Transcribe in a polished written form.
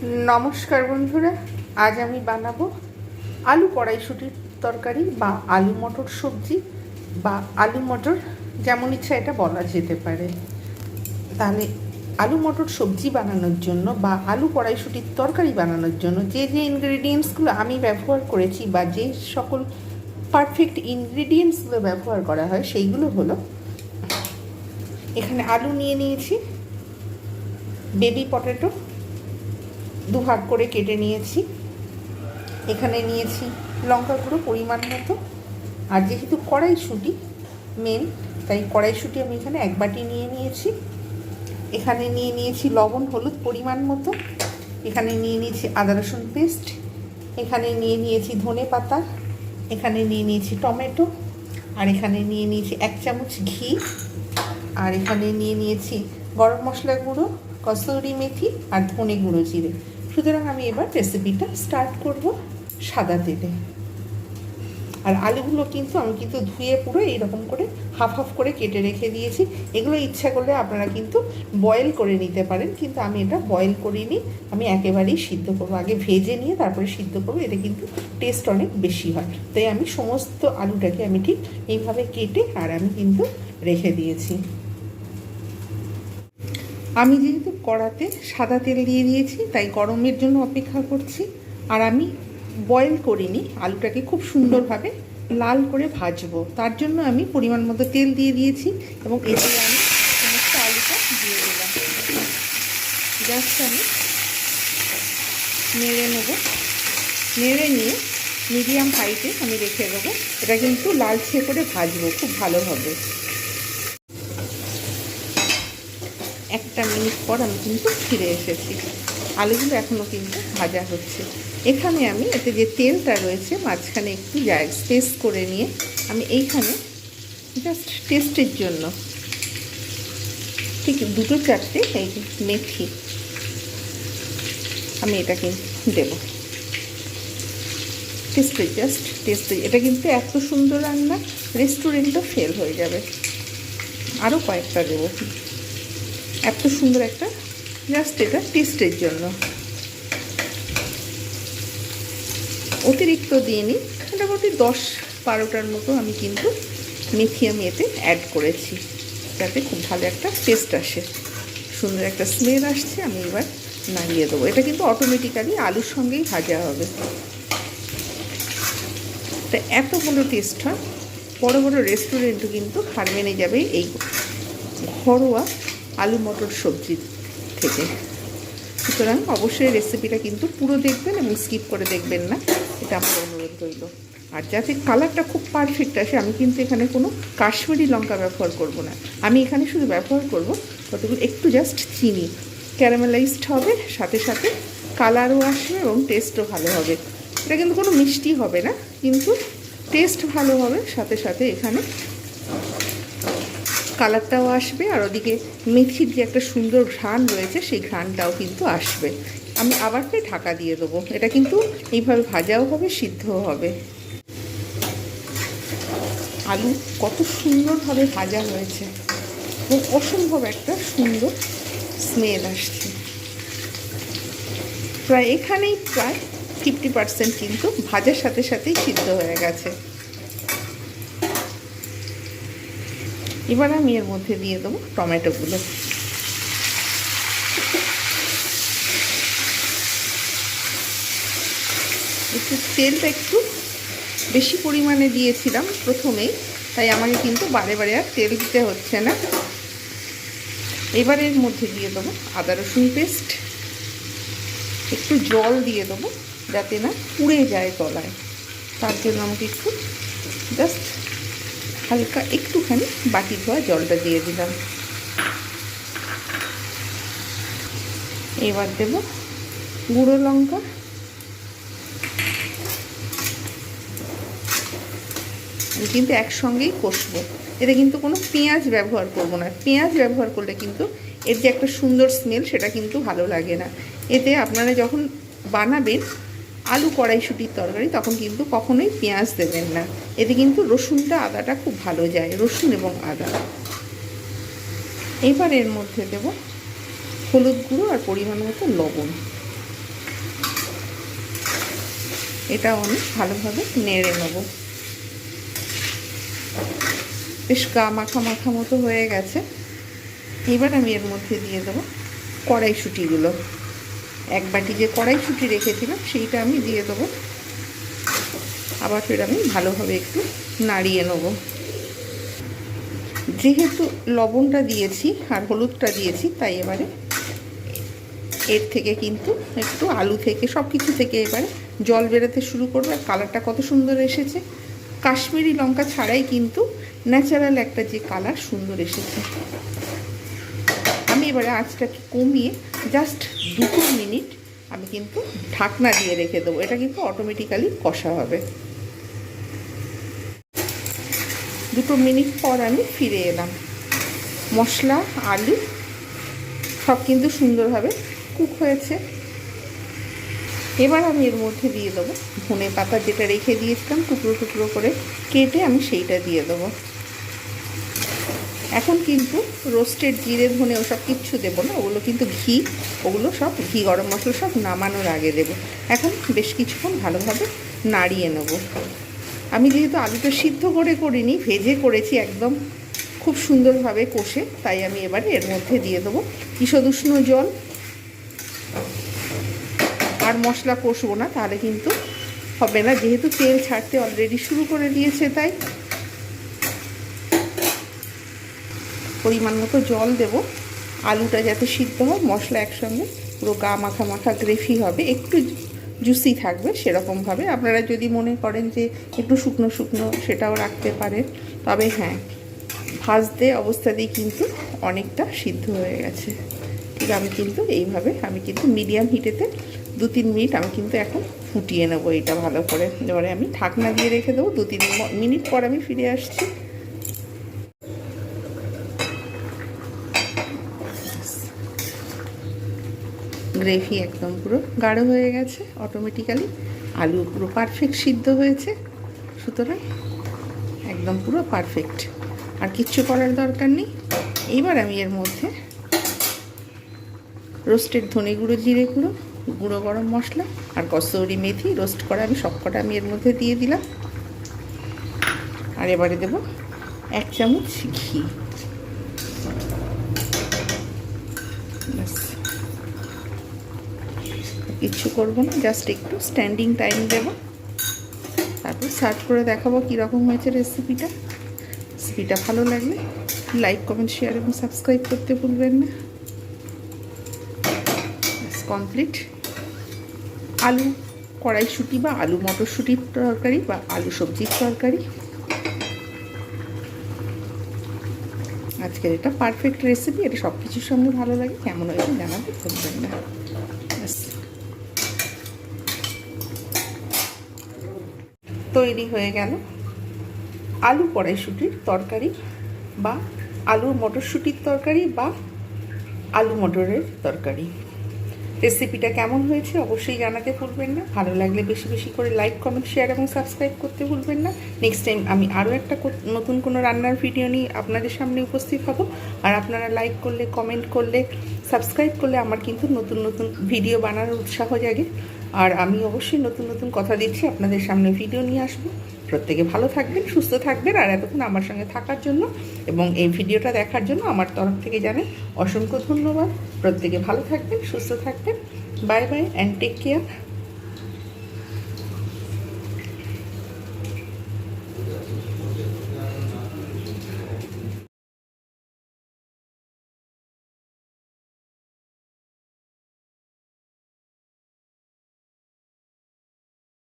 নমস্কার বন্ধুরা, আজ আমি বানাবো আলু কড়াইশুঁটির তরকারি বা আলু মটর সবজি বা আলু মটর, যেমন ইচ্ছা এটা বলা যেতে পারে। তাহলে আলু মটর সবজি বানানোর জন্য বা আলু কড়াইশুঁটির তরকারি বানানোর জন্য যে যে ইনগ্রেডিয়েন্টসগুলো আমি ব্যবহার করেছি বা যে সকল পারফেক্ট ইনগ্রেডিয়েন্টসগুলো ব্যবহার করা হয় সেইগুলো হলো, এখানে আলু নিয়ে নিয়েছি, বেবি পটেটো দুভাগ করে কেটে নিয়েছি, এখানে নিয়েছি লঙ্কা গুঁড়ো পরিমাণ মতো, আর যেহেতু কড়াইশুঁটি মেন তাই কড়াইশুঁটি আমি এখানে এক বাটি নিয়ে নিয়েছি। এখানে নিয়ে নিয়েছি লবণ হলুদ পরিমাণ মতো, এখানে নিয়ে নিয়েছি আদা রসুন পেস্ট, এখানে নিয়ে নিয়েছি ধনে পাতা, এখানে নিয়ে নিয়েছি টমেটো, আর এখানে নিয়ে নিয়েছি 1 চামচ ঘি, আর এখানে নিয়ে নিয়েছি গরম মশলা গুঁড়ো, কসুরি মেথি আর ধনে গুঁড়ো জিরে। সুতরাং আমি এবার রেসিপিটা স্টার্ট করব সাদা তেলে। আর আলুগুলো কিন্তু আমি ধুয়ে পুরো এইরকম করে হাফ হাফ করে কেটে রেখে দিয়েছি। এগুলো ইচ্ছা করলে আপনারা কিন্তু বয়েল করে নিতে পারেন, কিন্তু আমি এটা বয়েল করিনি, আমি একেবারেই সিদ্ধ করবো। আগে ভেজে নিয়ে তারপরে সিদ্ধ করবো, এটা কিন্তু টেস্ট অনেক বেশি হয়। তাই আমি সমস্ত আলুটাকে আমি ঠিক এইভাবে কেটে আর আমি কিন্তু রেখে দিয়েছি। আমি যেহেতু কড়াতে সাদা তেল দিয়ে দিয়েছি তাই গরমের জন্য অপেক্ষা করছি। আর আমি বয়েল করিনি, আলুটাকে খুব সুন্দরভাবে লাল করে ভাজবো, তার জন্য আমি পরিমাণ মতো তেল দিয়ে দিয়েছি এবং এতে আমি সমস্ত আলুটা দিয়ে দিলাম। জাস্ট আমি নেড়ে নেব, নেড়ে নিয়ে মিডিয়াম হাইটে আমি রেখে দেবো। এটা কিন্তু লালচে করে ভাজবো খুব ভালোভাবে। 1 মিনিট পর আমি কিন্তু ফিরে এসেছি, আলুগুলো এখনও কিন্তু ভাজা হচ্ছে। এখানে আমি এতে যে তেলটা রয়েছে মাঝখানে একটু স্পেস করে নিয়ে আমি এইখানে জাস্ট টেস্টের জন্য ঠিক 2-4টে এই মেথি আমি এটাকে দেব টেস্টে, জাস্ট টেস্টে। এটা কিন্তু এত সুন্দর রান্না, রেস্টুরেন্টও ফেল হয়ে যাবে। আরও কয়েকটা দেবো, এত সুন্দর একটা, জাস্ট এটা টেস্টের জন্য। অতিরিক্ত দিয়ে নিই, মোটামুটি 10-12টার মতো আমি কিন্তু মেথি আমি এতে অ্যাড করেছি, যাতে খুব ভালো একটা টেস্ট আসে, সুন্দর একটা স্মেল আসছে। আমি এবার নাড়িয়ে দেবো। এটা কিন্তু অটোমেটিক্যালি আলুর সঙ্গেই ভাজা হবে। তা এত ভালো টেস্ট হয়, বড় বড় রেস্টুরেন্টও কিন্তু হার মেনে যাবে এই ঘরোয়া আলু মটর সবজি থেকে। সুতরাং অবশ্যই রেসিপিটা কিন্তু পুরো দেখবেন এবং স্কিপ করে দেখবেন না, এটা আমার অনুরোধ রইল। আর যাতে কালারটা খুব পারফেক্ট আসে, আমি কিন্তু এখানে কোনো কাশ্মীরি লঙ্কা ব্যবহার করব না। আমি এখানে শুধু ব্যবহার করব কতগুলো একটু জাস্ট চিনি, ক্যারামেলাইজড হবে, সাথে সাথে কালারও আসবে এবং টেস্টও ভালো হবে। এটা কিন্তু কোনো মিষ্টি হবে না, কিন্তু টেস্ট ভালো হবে, সাথে সাথে এখানে কালারটাও আসবে, আর ওদিকে মেথির যে একটা সুন্দর ঘ্রাণ রয়েছে সেই ঘ্রাণটাও কিন্তু আসবে। আমি আবার ঢাকা দিয়ে দেবো। এটা কিন্তু এইভাবে ভাজাও হবে, সিদ্ধও হবে। আলু কত সুন্দরভাবে ভাজা হয়েছে এবং অসম্ভব একটা সুন্দর স্মেল আসছে। প্রায় এখানেই প্রায় 50% কিন্তু ভাজার সাথে সাথেই সিদ্ধ হয়ে গেছে। এবার আমি এর মধ্যে দিয়ে দেবো টমেটোগুলো। একটু তেলটা একটু বেশি পরিমাণে দিয়েছিলাম প্রথমেই, তাই আমাকে কিন্তু বারে বারে আর তেল দিতে হচ্ছে না। এবার এর মধ্যে দিয়ে দেবো আদা রসুন পেস্ট, একটু জল দিয়ে দেবো যাতে না পুড়ে যায় তলায়, তার জন্য আমাকে একটু জাস্ট হালকা একটুখানি বাটি ধোয়া জলটা দিয়ে দিলাম। এবার দেব গুঁড়ো লঙ্কা, আমি কিন্তু একসঙ্গেই কষবো। এতে কিন্তু কোনো পেঁয়াজ ব্যবহার করবো না, পেঁয়াজ ব্যবহার করলে কিন্তু এর যে একটা সুন্দর স্মেল সেটা কিন্তু ভালো লাগে না। এতে আপনারা যখন বানাবেন আলু কড়াইশুঁটির তরকারি তখন কিন্তু কখনোই পেঁয়াজ দেবেন না, এতে কিন্তু রসুনটা আদাটা খুব ভালো যায়, রসুন এবং আদা। এবার এর মধ্যে দেব হলুদ গুঁড়ো আর পরিমাণ মতো লবণ। এটাও আমি ভালোভাবে নেড়ে নেব। বেশ গা মাখা মাখা মতো হয়ে গেছে। এবার আমি এর মধ্যে দিয়ে দেবো কড়াইশুঁটিগুলো। এক বাটি যে কড়াইশুঁটি রেখেছিলাম সেইটা আমি দিয়ে দেবো। আবার ফের আমি ভালোভাবে একটু নাড়িয়ে নেব। যেহেতু লবণটা দিয়েছি আর হলুদটা দিয়েছি, তাই এবারে এর থেকে কিন্তু একটু আলু থেকে সব কিছু থেকে এবারে জল বেরোতে শুরু করবে। আর কালারটা কত সুন্দর এসেছে, কাশ্মীরি লঙ্কা ছাড়াই কিন্তু ন্যাচারাল একটা যে কালার সুন্দর এসেছে। আমি এবারে আঁচটাকে কমিয়ে জাস্ট 2 মিনিট আমি কিন্তু ঢাকনা দিয়ে রেখে দেবো। এটা কিন্তু অটোমেটিক্যালি কষা হবে। 2 মিনিট পর আমি ফিরে এলাম। মশলা আলু সব কিন্তু সুন্দরভাবে কুক হয়েছে। এবার আমি এর মধ্যে দিয়ে দেবো ধনে পাতা, যেটা রেখে দিয়েছিলাম টুকরো টুকরো করে কেটে, আমি সেইটা দিয়ে দেবো। এখন কিন্তু রোস্টেড জিরে ধনে ওসব কিচ্ছু দেবো না, ওগুলো কিন্তু ঘি, ওগুলো সব ঘি গরম মশলা সব নামানোর আগে দেবো। এখন বেশ কিছুক্ষণ ভালোভাবে নাড়িয়ে নেব। আমি যেহেতু আলুটা সিদ্ধ করে করিনি, ভেজে করেছি একদম খুব সুন্দরভাবে কষে, তাই আমি এবারে এর মধ্যে দিয়ে দেবো ঈষদ উষ্ণ জল। আর মশলা কষবো না, তাহলে কিন্তু হবে না, যেহেতু তেল ছাড়তে অলরেডি শুরু করে দিয়েছে। তাই পরিমাণ মতো জল দেব, আলুটা যাতে সিদ্ধ হয়, মশলা একসঙ্গে পুরো গা মাখা মাখা গ্রেভি হবে, একটু জুসি থাকবে সেরকমভাবে। আপনারা যদি মনে করেন যে একটু শুকনো শুকনো, সেটাও রাখতে পারেন। তবে হ্যাঁ, ভাজতে অবস্থাতেই কিন্তু অনেকটা সিদ্ধ হয়ে গেছে। ঠিক আমি কিন্তু এইভাবে আমি কিন্তু মিডিয়াম হিটেতে 2-3 মিনিট আমি কিন্তু এখন ফুটিয়ে নেবো এটা ভালো করে। এবারে আমি ঢাকনা দিয়ে রেখে দেবো। 2-3 মিনিট পর আমি ফিরে আসছি। গ্রেভি একদম পুরো গাঢ় হয়ে গেছে অটোমেটিক্যালি, আলু পুরো পারফেক্ট সিদ্ধ হয়েছে। সুতরাং একদম পুরো পারফেক্ট, আর কিচ্ছু করার দরকার নেই। এইবার আমি এর মধ্যে রোস্টেড ধনে গুঁড়ো, জিরে গুঁড়ো, গুঁড়ো গরম মশলা আর কসুরি মেথি রোস্ট করা আমি সবকটা আমি এর মধ্যে দিয়ে দিলাম। আর এবারে দেব 1 চামচ ঘি। কিচ্ছু করবো না, জাস্ট একটু স্ট্যান্ডিং টাইম দেবো, তারপর সার্ভ করে দেখাবো কীরকম হয়েছে রেসিপিটা। রেসিপিটা ভালো লাগলে লাইক, কমেন্ট, শেয়ার এবং সাবস্ক্রাইব করতে ভুলবেন না। কমপ্লিট আলু কড়াইশুঁটি বা আলু মটরশুঁটির তরকারি বা আলু সবজির তরকারি। আজকের এটা পারফেক্ট রেসিপি। এটা সব কিছুর সঙ্গে ভালো লাগে। কেমন হয়েছে জানাতে ভুলবেন না। তৈরি হয়ে গেল আলু কড়াইশুঁটির তরকারি বা আলু মটরশুঁটির তরকারি বা আলু মটরের তরকারি। রেসিপিটা কেমন হয়েছে অবশ্যই জানাতে ভুলবেন না। ভালো লাগলে বেশি বেশি করে লাইক, কমেন্ট, শেয়ার এবং সাবস্ক্রাইব করতে ভুলবেন না। নেক্সট টাইম আমি আরও একটা নতুন কোনো রান্নার ভিডিও নিয়ে আপনাদের সামনে উপস্থিত হব। আর আপনারা লাইক করলে, কমেন্ট করলে, সাবস্ক্রাইব করলে আমার কিন্তু নতুন নতুন ভিডিও বানানোর উৎসাহ জাগে। আর আমি অবশ্যই নতুন নতুন কথা দিচ্ছি, আপনাদের সামনে ভিডিও নিয়ে আসবো। প্রত্যেকে ভালো থাকবেন, সুস্থ থাকবেন। আর এতক্ষণ আমার সঙ্গে থাকার জন্য এবং এই ভিডিওটা দেখার জন্য আমার তরফ থেকে জানেন অসংখ্য ধন্যবাদ। প্রত্যেকে ভালো থাকবেন, সুস্থ থাকবেন। Bye bye and take care.